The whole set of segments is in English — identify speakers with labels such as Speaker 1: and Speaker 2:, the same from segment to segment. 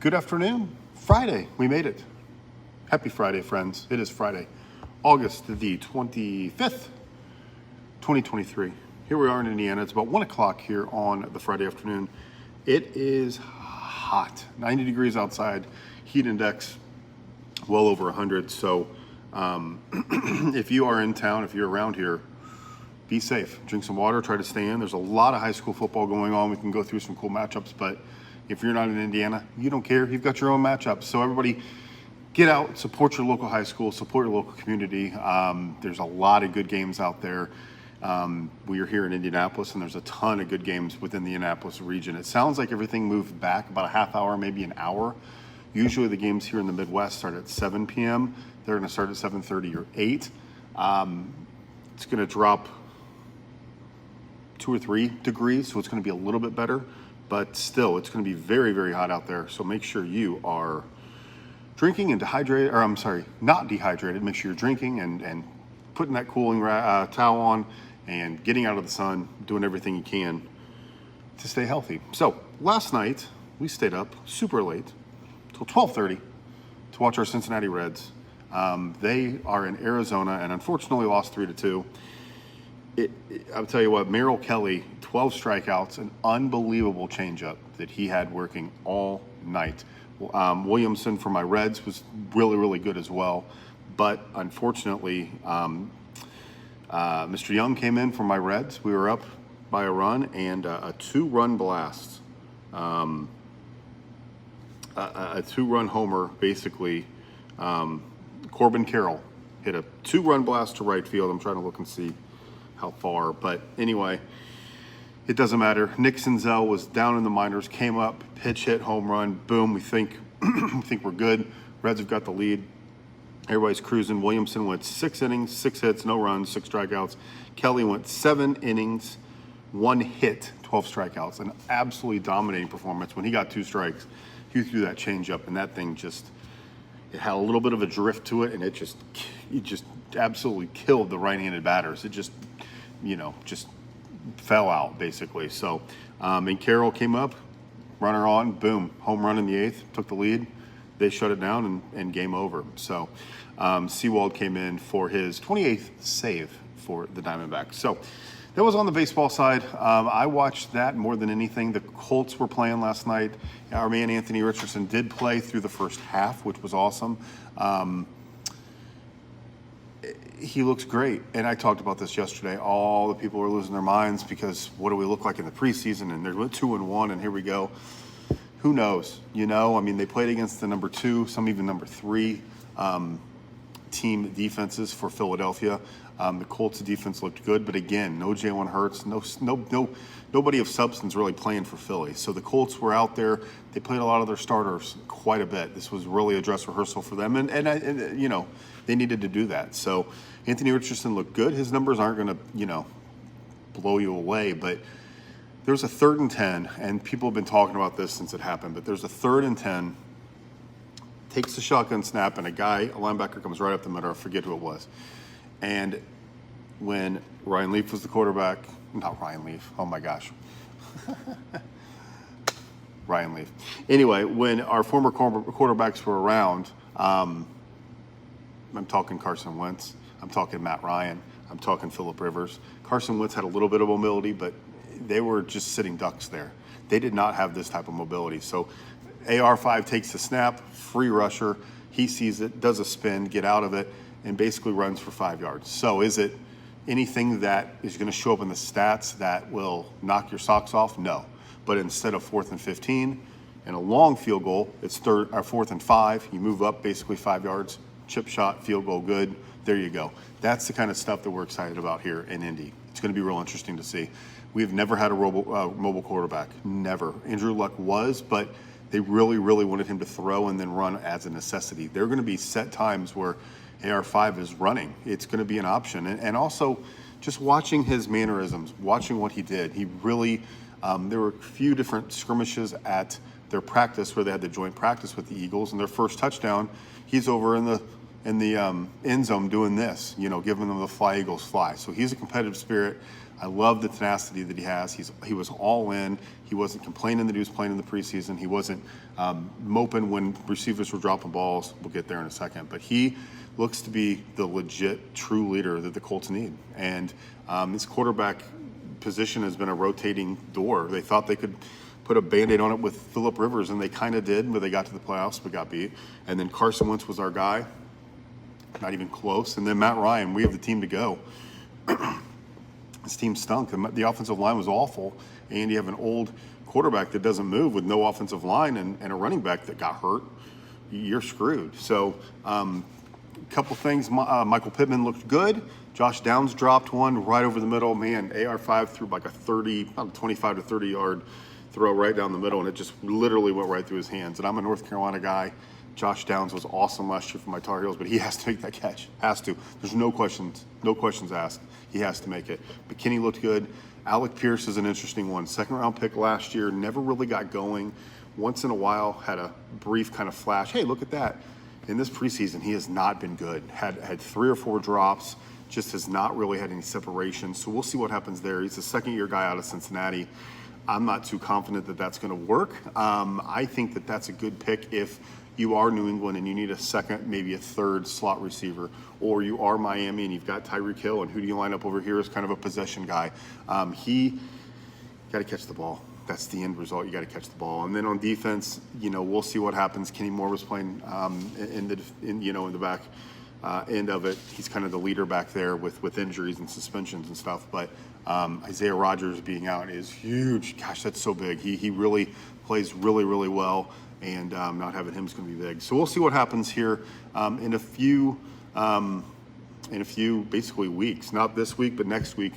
Speaker 1: Good afternoon. Friday. We made it. Happy Friday, friends. It is Friday, August the 25th, 2023. Here we are in Indiana. It's about 1 o'clock here on the Friday afternoon. It is hot. 90 degrees outside. Heat index well over 100. So if you are in town, if you're around here, be safe. Drink some water. Try to stay in. There's a lot of high school football going on. We can go through some cool matchups, but if you're not in Indiana, you don't care. You've got your own matchups. So everybody get out, support your local high school, support your local community. There's a lot of good games out there. We are here in Indianapolis, and there's a ton of good games within the Indianapolis region. It sounds like everything moved back about a half hour, maybe an hour. Usually the games here in the Midwest start at 7 p.m. They're going to start at 7:30 or 8. It's going to drop 2 or 3 degrees, so it's going to be a little bit better. But still, it's going to be very, very hot out there. So make sure you are drinking and not dehydrated. Make sure you're drinking and putting that cooling towel on and getting out of the sun, doing everything you can to stay healthy. So last night, we stayed up super late, till 12:30, to watch our Cincinnati Reds. They are in Arizona and unfortunately lost 3-2. I'll tell you what, Merrill Kelly, 12 strikeouts, an unbelievable changeup that he had working all night. Williamson for my Reds was really, really good as well. But unfortunately, Mr. Young came in for my Reds. We were up by a run and a 2-run blast. A 2-run homer, basically. Corbin Carroll hit a 2-run blast to right field. I'm trying to look and see how far, but anyway, it doesn't matter. Nick Senzel was down in the minors, came up, pitch hit, home run, boom. We think we're good. Reds have got the lead. Everybody's cruising. Williamson went 6 innings, 6 hits, no runs, 6 strikeouts. Kelly went 7 innings, 1 hit, 12 strikeouts. An absolutely dominating performance. When he got 2 strikes, he threw that changeup, and that thing it had a little bit of a drift to it, and it just absolutely killed the right-handed batters. It just fell out, basically. So, and Carroll came up, runner on, boom, home run in the 8th, took the lead. They shut it down and game over. So, Sewald came in for his 28th save for the Diamondbacks. So, that was on the baseball side. I watched that more than anything. The Colts were playing last night. Our man Anthony Richardson did play through the first half, which was awesome. He looks great. And I talked about this yesterday. All the people are losing their minds because what do we look like in the preseason? And they're 2-1, and here we go. Who knows? They played against the number 2, some even number 3 team defenses for Philadelphia. The Colts defense looked good, but again, no Jalen Hurts, nobody of substance really playing for Philly. So the Colts were out there. They played a lot of their starters quite a bit. This was really a dress rehearsal for them, and they needed to do that. So Anthony Richardson looked good. His numbers aren't going to blow you away, but there's a 3rd and 10, and people have been talking about this since it happened. But there's a 3rd and 10. Takes the shotgun snap, and a linebacker comes right up the middle. I forget who it was. And when Ryan Leaf was the quarterback, not Ryan Leaf, oh my gosh. Ryan Leaf. Anyway, when our former quarterbacks were around, I'm talking Carson Wentz, I'm talking Matt Ryan, I'm talking Phillip Rivers. Carson Wentz had a little bit of mobility, but they were just sitting ducks there. They did not have this type of mobility. So AR5 takes the snap, free rusher. He sees it, does a spin, get out of it, and basically runs for 5 yards. So is it anything that is going to show up in the stats that will knock your socks off? No. But instead of 4th and 15 and a long field goal, it's 4th and 5. You move up basically 5 yards, chip shot, field goal, good. There you go. That's the kind of stuff that we're excited about here in Indy. It's going to be real interesting to see. We've never had a mobile quarterback. Never. Andrew Luck was, but they really, really wanted him to throw and then run as a necessity. There are going to be set times where AR5 is running. It's going to be an option. And also just watching his mannerisms, watching what he did. He really, there were a few different skirmishes at their practice where they had the joint practice with the Eagles, and their first touchdown, he's over in the end zone doing this, giving them the fly Eagles fly. So he's a competitive spirit. I love the tenacity that he has. He was all in. He wasn't complaining that he was playing in the preseason. He wasn't moping when receivers were dropping balls. We'll get there in a second. But he looks to be the legit, true leader that the Colts need. And this quarterback position has been a rotating door. They thought they could put a Band-Aid on it with Phillip Rivers, and they kind of did, but they got to the playoffs but got beat. And then Carson Wentz was our guy. Not even close. And then Matt Ryan, we have the team to go. This team stunk. The offensive line was awful, and you have an old quarterback that doesn't move with no offensive line and a running back that got hurt. You're screwed. So a couple things. Michael Pittman looked good. Josh Downs dropped one right over the middle. Man, AR5 threw like a 25 to 30 yard throw right down the middle, and it just literally went right through his hands. And I'm a North Carolina guy. Josh Downs was awesome last year for my Tar Heels, but he has to make that catch. Has to. There's no questions asked. He has to make it. But Kenny looked good. Alec Pierce is an interesting one. Second round pick last year, never really got going. Once in a while, had a brief kind of flash. Hey, look at that. In this preseason, he has not been good. Had 3 or 4 drops, just has not really had any separation. So we'll see what happens there. He's a second-year guy out of Cincinnati. I'm not too confident that that's going to work. I think that that's a good pick if you are New England and you need a second, maybe a third slot receiver, or you are Miami and you've got Tyreek Hill, and who do you line up over here as kind of a possession guy? He got to catch the ball. That's the end result. You got to catch the ball. And then on defense, we'll see what happens. Kenny Moore was playing in the back end of it. He's kind of the leader back there with injuries and suspensions and stuff. But Isaiah Rodgers being out is huge. Gosh, that's so big. He really plays really, really well. And not having him is going to be big. So we'll see what happens here in a few basically weeks. Not this week, but next week.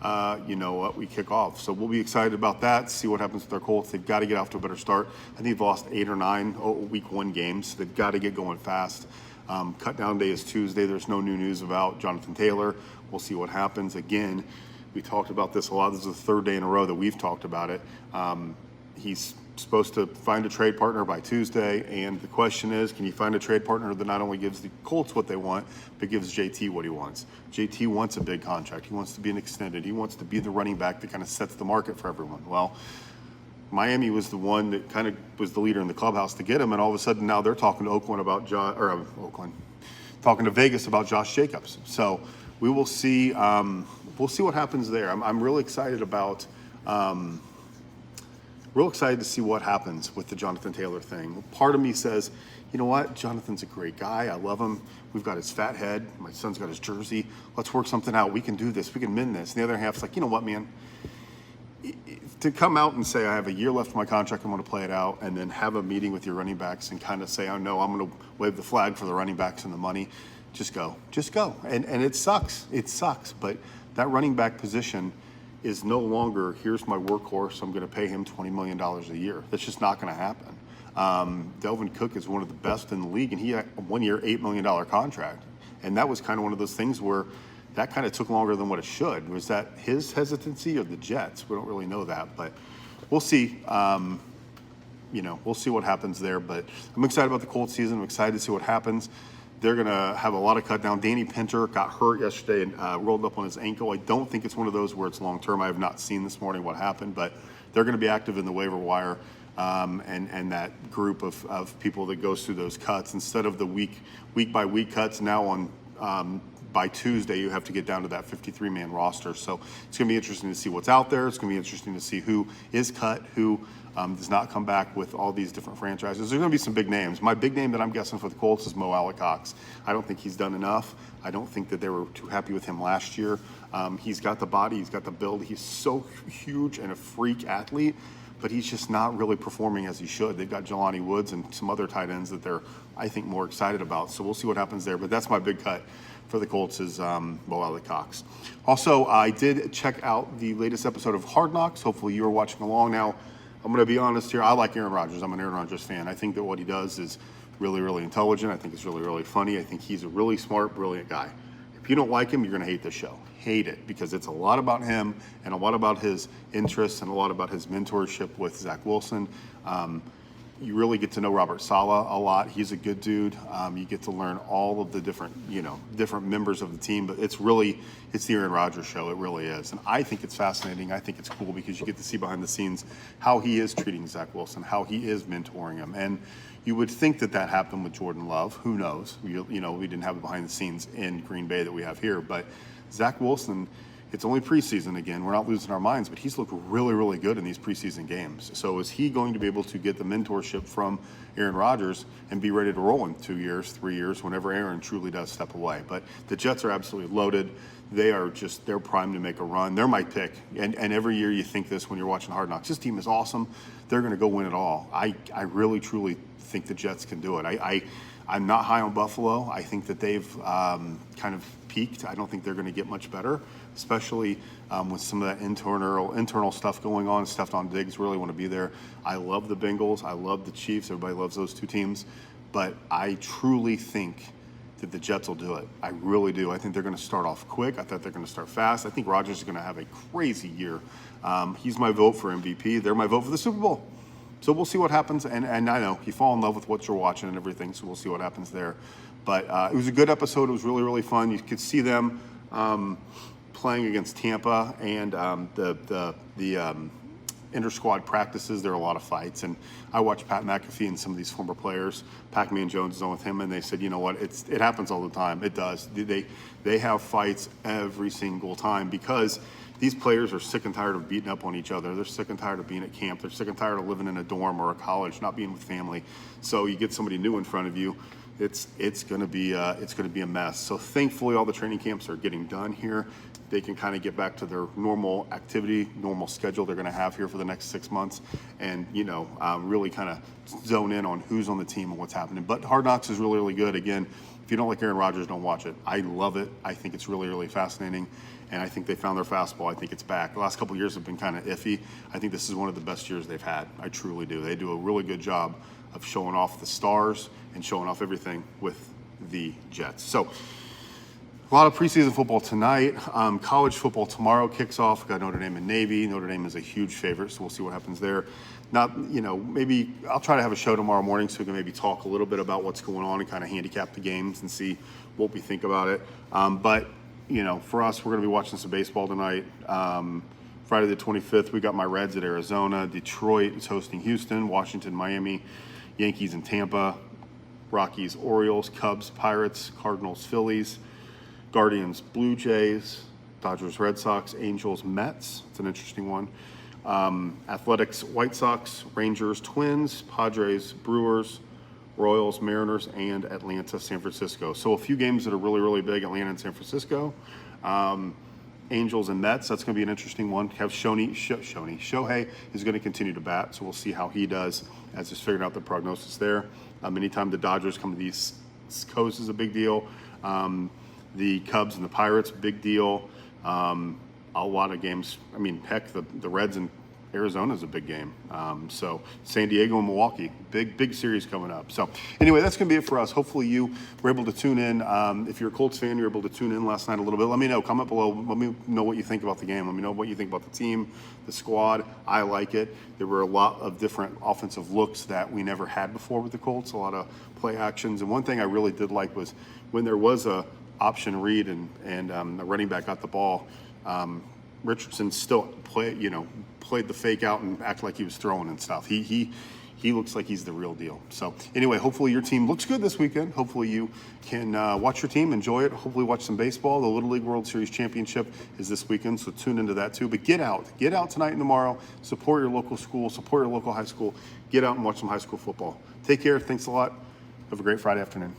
Speaker 1: We kick off. So we'll be excited about that. See what happens with our Colts. They've got to get off to a better start. I think they've lost 8 or 9 week 1 games. They've got to get going fast. Cut down day is Tuesday. There's no new news about Jonathan Taylor. We'll see what happens. Again, we talked about this a lot. This is the 3rd day in a row that we've talked about it. He's supposed to find a trade partner by Tuesday, and the question is, can you find a trade partner that not only gives the Colts what they want, but gives JT what he wants? JT wants a big contract. He wants to be an extended. He wants to be the running back that kind of sets the market for everyone. Well, Miami was the one that kind of was the leader in the clubhouse to get him, and all of a sudden now they're talking to talking to Vegas about Josh Jacobs. So we will see. We'll see what happens there. I'm really excited about. Real excited to see what happens with the Jonathan Taylor thing. Part of me says, you know what? Jonathan's a great guy. I love him. We've got his fat head. My son's got his jersey. Let's work something out. We can do this. We can mend this. And the other half's like, you know what, man? To come out and say, I have a year left of my contract, I'm going to play it out, and then have a meeting with your running backs and kind of say, oh, no, I'm going to wave the flag for the running backs and the money. Just go. Just go. And it sucks. It sucks. But that running back position is no longer, here's my workhorse, I'm going to pay him $20 million a year. That's just not going to happen. Delvin Cook is one of the best in the league, and he had a 1-year, $8 million contract. And that was kind of one of those things where that kind of took longer than what it should. Was that his hesitancy or the Jets? We don't really know that, but we'll see. We'll see what happens there. But I'm excited about the Colts season. I'm excited to see what happens. They're going to have a lot of cut down. Danny Pinter got hurt yesterday and rolled up on his ankle. I don't think it's one of those where it's long-term. I have not seen this morning what happened, but they're going to be active in the waiver wire and that group of people that goes through those cuts. Instead of the week-by-week cuts, now on by Tuesday, you have to get down to that 53-man roster. So it's going to be interesting to see what's out there. It's going to be interesting to see who is cut, who does not come back with all these different franchises. There's going to be some big names. My big name that I'm guessing for the Colts is Mo Alley-Cox. I don't think he's done enough. I don't think that they were too happy with him last year. He's got the body. He's got the build. He's so huge and a freak athlete, but he's just not really performing as he should. They've got Jelani Woods and some other tight ends that they're, I think, more excited about. So we'll see what happens there. But that's my big cut for the Colts is Mo Alley-Cox. Also, I did check out the latest episode of Hard Knocks. Hopefully you are watching along. Now, I'm going to be honest here. I like Aaron Rodgers. I'm an Aaron Rodgers fan. I think that what he does is really, really intelligent. I think it's really, really funny. I think he's a really smart, brilliant guy. If you don't like him, you're going to hate this show. Hate it, because it's a lot about him and a lot about his interests and a lot about his mentorship with Zach Wilson. you really get to know Robert Saleh a lot. He's a good dude. You get to learn all of the different members of the team. But it's the Aaron Rodgers show. It really is. And I think it's fascinating. I think it's cool because you get to see behind the scenes how he is treating Zach Wilson, how he is mentoring him. And you would think that happened with Jordan Love. Who knows? We didn't have it behind the scenes in Green Bay that we have here. But Zach Wilson, it's only preseason again. We're not losing our minds, but he's looked really, really good in these preseason games. So is he going to be able to get the mentorship from Aaron Rodgers and be ready to roll in 2 years, 3 years, whenever Aaron truly does step away? But the Jets are absolutely loaded. They're primed to make a run. They're my pick. And every year you think this when you're watching Hard Knocks. This team is awesome. They're going to go win it all. I really, truly think the Jets can do it. I'm not high on Buffalo. I think that they've kind of peaked. I don't think they're going to get much better, especially with some of that internal stuff going on. Stephon Diggs really want to be there. I love the Bengals. I love the Chiefs. Everybody loves those two teams. But I truly think that the Jets will do it. I really do. I think they're going to start off quick. I thought they're going to start fast. I think Rodgers is going to have a crazy year. He's my vote for MVP. They're my vote for the Super Bowl. So we'll see what happens. And I know you fall in love with what you're watching and everything, so we'll see what happens there. But it was a good episode. It was really, really fun. You could see them playing against Tampa and the inter-squad practices. There are a lot of fights. And I watched Pat McAfee and some of these former players. Pac-Man Jones is on with him, and they said, you know what, it happens all the time. It does. They have fights every single time because these players are sick and tired of beating up on each other. They're sick and tired of being at camp. They're sick and tired of living in a dorm or a college, not being with family. So you get somebody new in front of you, it's going to be a mess. So thankfully, all the training camps are getting done here. They can kind of get back to their normal activity, normal schedule they're going to have here for the next 6 months, and really kind of zone in on who's on the team and what's happening. But Hard Knocks is really, really good. Again, if you don't like Aaron Rodgers, don't watch it. I love it. I think it's really, really fascinating. And I think they found their fastball. I think it's back. The last couple of years have been kind of iffy. I think this is one of the best years they've had. I truly do. They do a really good job of showing off the stars and showing off everything with the Jets. So a lot of preseason football tonight. College football tomorrow kicks off. We've got Notre Dame and Navy. Notre Dame is a huge favorite, so we'll see what happens there. Maybe I'll try to have a show tomorrow morning so we can maybe talk a little bit about what's going on and kind of handicap the games and see what we think about it. But for us, we're going to be watching some baseball tonight. Friday the 25th, we got my Reds at Arizona. Detroit is hosting Houston. Washington, Miami. Yankees and Tampa. Rockies, Orioles. Cubs, Pirates. Cardinals, Phillies. Guardians, Blue Jays. Dodgers, Red Sox. Angels, Mets. It's an interesting one. Athletics, White Sox. Rangers, Twins. Padres, Brewers. Royals, Mariners, and Atlanta, San Francisco. So a few games that are really, really big, Atlanta and San Francisco. Angels and Mets, that's going to be an interesting one. Shohei is going to continue to bat, so we'll see how he does as he's figured out the prognosis there. Anytime the Dodgers come to the East Coast is a big deal. The Cubs and the Pirates, big deal. A lot of games. I mean, heck, the Reds and Arizona is a big game. So San Diego and Milwaukee, big series coming up. So anyway, that's going to be it for us. Hopefully you were able to tune in. If you're a Colts fan, you were able to tune in last night a little bit. Let me know. Comment below. Let me know what you think about the game. Let me know what you think about the team, the squad. I like it. There were a lot of different offensive looks that we never had before with the Colts, a lot of play actions. And one thing I really did like was when there was a option read and the running back got the ball, Richardson still played the fake out and acted like he was throwing and stuff. He looks like he's the real deal. So anyway, hopefully your team looks good this weekend. Hopefully you can watch your team, enjoy it. Hopefully watch some baseball. The Little League World Series Championship is this weekend, so tune into that too. But get out tonight and tomorrow. Support your local school. Support your local high school. Get out and watch some high school football. Take care. Thanks a lot. Have a great Friday afternoon.